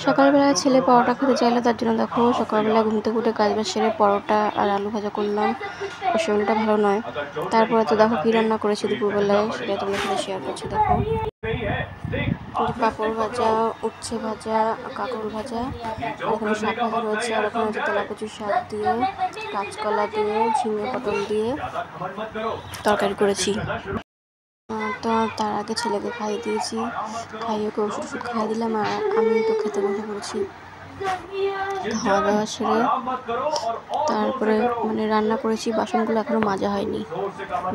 সকালবেলা ছেলে পরোটা খেতে চাইলো, তার জন্য দেখো সকালবেলা ঘুম থেকে উঠে কাজ বাজ সেরে পরোটা আর আলু ভাজা করলাম। শরীরটা ভালো নয়। তারপরে তো দেখো কি রান্না করেছি দুপুরবেলায়, সেটা তোমাদের সাথে শেয়ার করছি। দেখো পাঁপড় ভাজা, উচ্ছে ভাজা, কাঁকরোল ভাজা, আর ওখানে শাক ভাজা রয়েছে, আর ওখানে হচ্ছে তেলাকুচি শাক দিয়ে, কাঁচকলা দিয়ে, ঝিঙে পটল দিয়ে তরকারি করেছি। তো তার আগে ছেলেকে খাইয়ে দিয়েছি, খাইয়ে ওকে ওষুধ খাইয়ে দিলাম, আর আমি তো খেতে বসে পড়েছি। খাওয়া দাওয়া সেরে তারপরে রান্না করেছি, বাসনগুলো এখনও মাজা হয়নি,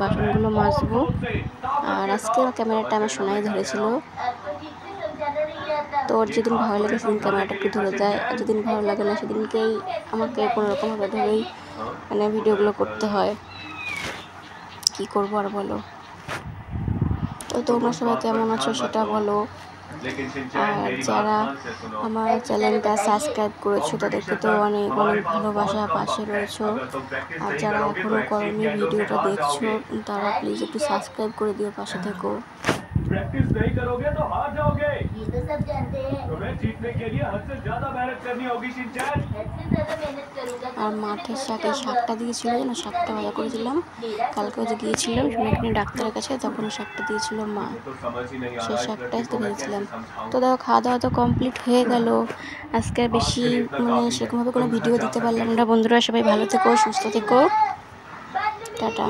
বাসনগুলো মাজবো। আর আজকে ক্যামেরাটা আমার সোনাই ধরেছিল, তো ওর যেদিন ভালো লাগে সেদিন ক্যামেরাটা একটু ধরে দেয়, আর যেদিন ভালো লাগে না সেদিনকেই আমাকে কোনোরকমভাবে ধরেই ভিডিওগুলো করতে হয়। কি করবো আর বলো। তো তোমরা সবাই কেমন আছো সেটা বলো, আর যারা আমার চ্যানেলটা সাবস্ক্রাইব করেছো তাদেরকে তো অনেক অনেক ভালোবাসা, পাশে রয়েছো। আর যারা এখনও করোনি, ভিডিওটা দেখছো, তারা প্লিজ একটু সাবস্ক্রাইব করে দিও, পাশে থেকো। प्रैक्टिस नहीं करोगे तो हार जाओगे, ये तो सब जानते हैं। तुम्हें जीतने के लिए हद से ज्यादा मेहनत करनी होगी शिनचैन। हद से ज्यादा मेहनत करूंगा। আর মাঠের শাক, এই শাকটা দিয়েছিল যেন, শাকটা ভাজা করেছিলাম কালকে, যে গিয়েছিলাম এখানে ডাক্তারের কাছে, তখন শাকটা দিয়েছিল মা, সেই শাকটাই তো দিয়েছিলাম। তো দেখো খাওয়া দাওয়া তো কমপ্লিট হয়ে গেল। আজকে বেশি সেরকমভাবে কোনো ভিডিও দিতে পারলাম না। বন্ধুরা সবাই ভালো থেকো, সুস্থ থেকো, টাটা।